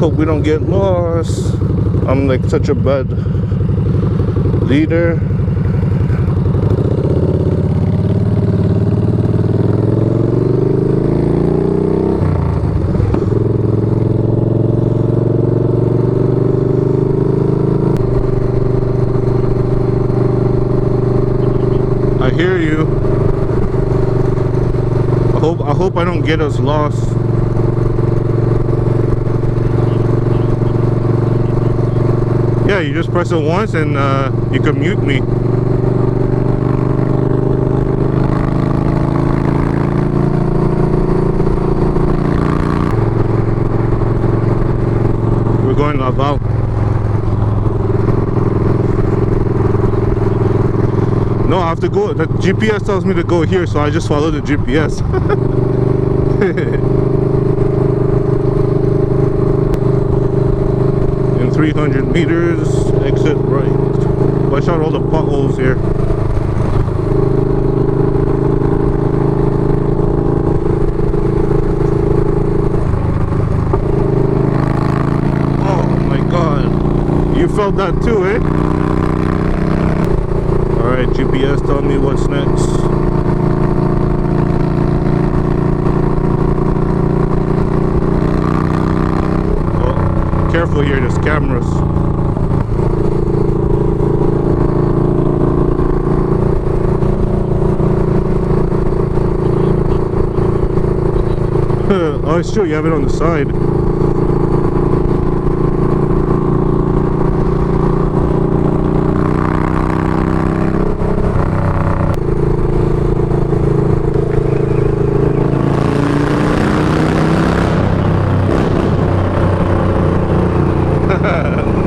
Hope we don't get lost. I'm like such a bad leader. I hear you. I hope I don't get us lost. Yeah, you just press it once and you can mute me. We're going Laval. No, I have to go. The GPS tells me to go here, so I just follow the GPS. In 300 meters, exit right. Watch out all the potholes here. Oh my god. You felt that too, eh? Alright, GPS, tell me what's next. Oh, careful here, there's cameras. Oh, it's true, you have it on the side.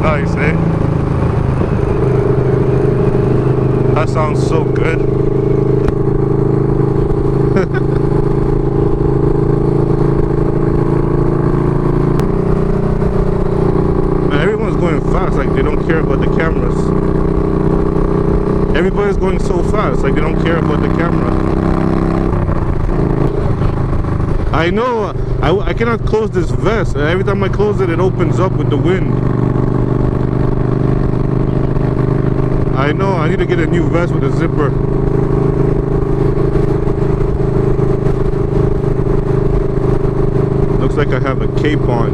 Nice, eh? That sounds so good. Man, everyone's going fast, like they don't care about the cameras. Everybody's going so fast, like they don't care about the camera. I know, I cannot close this vest. Every time I close it, it opens up with the wind. I know, I need to get a new vest with a zipper. Looks like I have a cape on.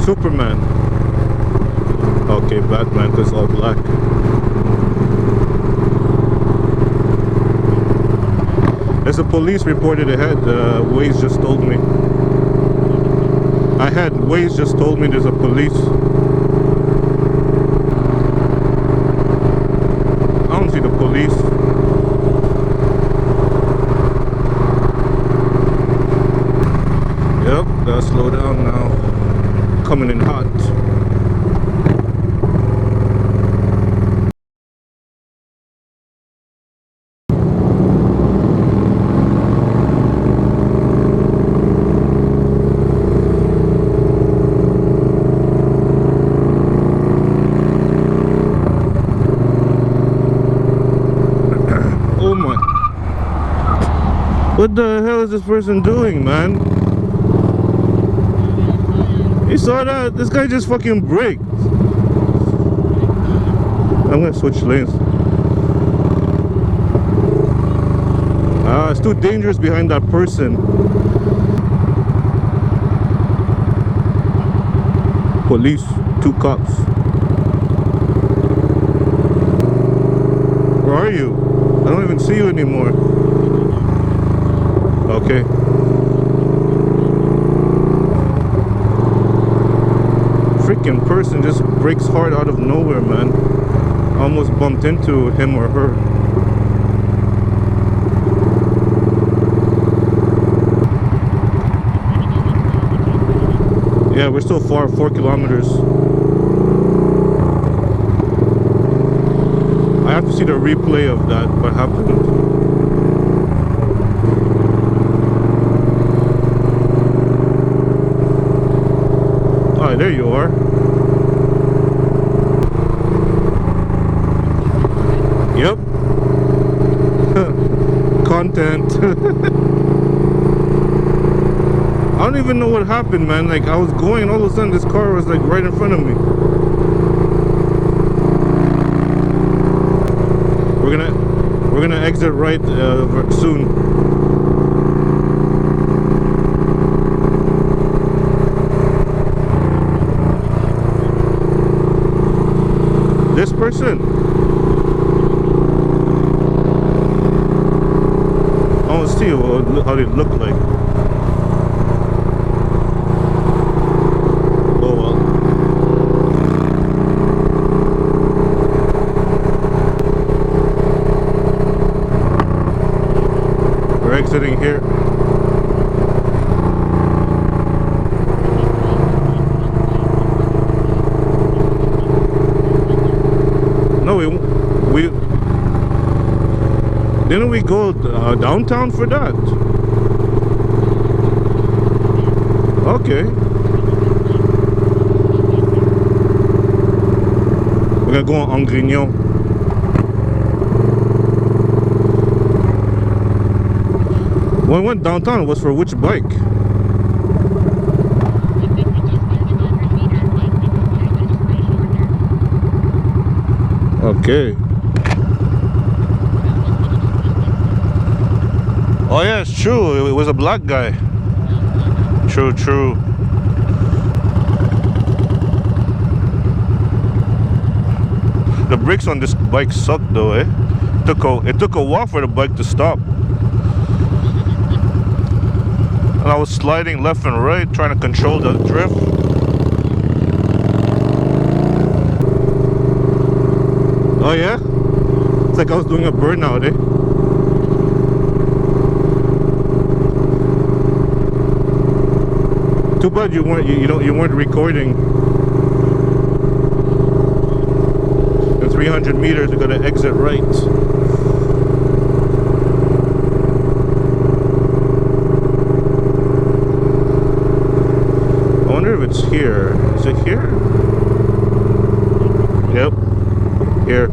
Superman. Okay, Batman, because all black. There's a police reported ahead. Waze just told me. Waze just told me there's a police. I don't see the police. Yep, gotta slow down now. Coming in hot. What the hell is this person doing, man? You saw that? This guy just fucking braked. I'm gonna switch lanes. It's too dangerous behind that person. Police, 2 cops. Where are you? I don't even see you anymore. Okay. Freaking person just brakes hard out of nowhere, man. I almost bumped into him or her. Yeah, we're still far, 4 kilometers. I have to see the replay of that, what happened. Oh, there you are. Yep. don't even know what happened, man. Like, I was going and all of a sudden this car was like right in front of me. We're gonna exit right soon. This person. I want to see how they look like. Oh well. We're exiting here. No, we didn't we go downtown for that? Okay. We're gonna go on Grignon. When we went downtown, it was for which bike? Okay. Oh yeah, it's true. It was a black guy. True, true. The brakes on this bike suck though, eh? It took a while for the bike to stop. And I was sliding left and right, trying to control the drift. Oh yeah? It's like I was doing a burnout, eh? Too bad you weren't recording. In 300 meters, we're gonna exit right. I wonder if it's here. Is it here? Yep. Here.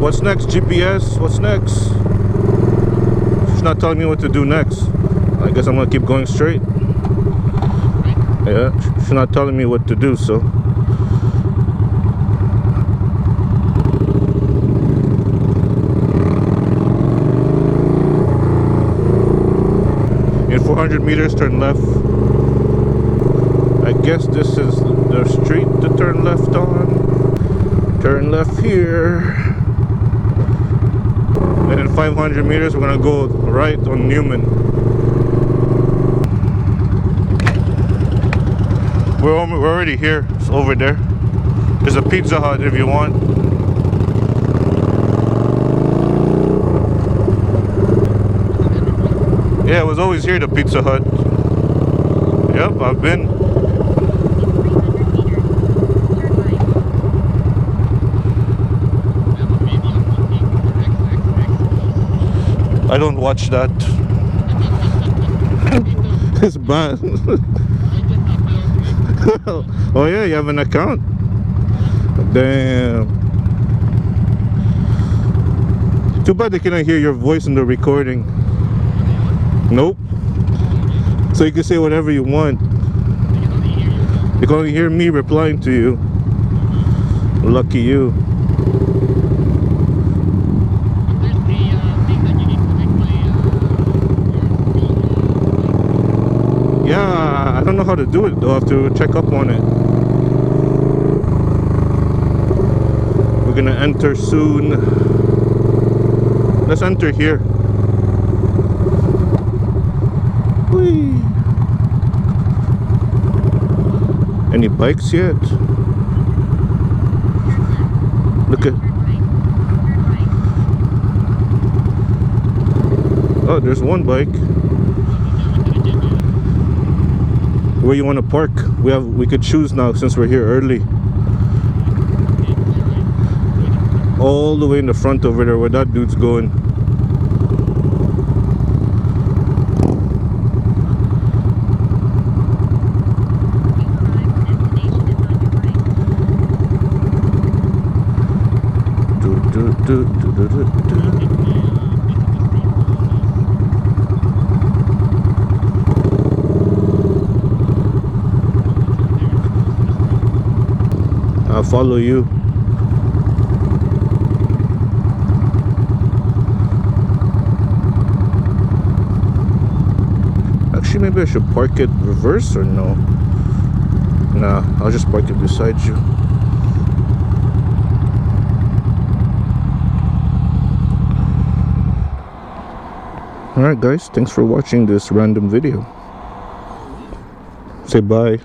What's next, GPS? What's next? She's not telling me what to do next. I guess I'm gonna keep going straight. Yeah, she's not telling me what to do, so. In 400 meters, turn left. I guess this is the street to turn left on. Turn left here. And in 500 meters, we're gonna go right on Newman. We're already here. It's over there. There's a Pizza Hut if you want. Yeah, it was always here, the Pizza Hut. Yep, I've been. I don't watch that. It's bad. Oh yeah, you have an account? Damn. Too bad they cannot hear your voice in the recording. Nope. So you can say whatever you want. You can only hear me replying to you. Lucky you. Yeah, I don't know how to do it though. I have to check up on it. We're gonna enter soon. Let's enter here. Whee. Any bikes yet? Look at. Oh, there's one bike. Where you want to park? We could choose now since we're here early. All the way in the front over there where that dude's going. I'll follow you. Actually, maybe I should park it reverse or no? Nah, I'll just park it beside you. Alright guys, thanks for watching this random video. Say bye.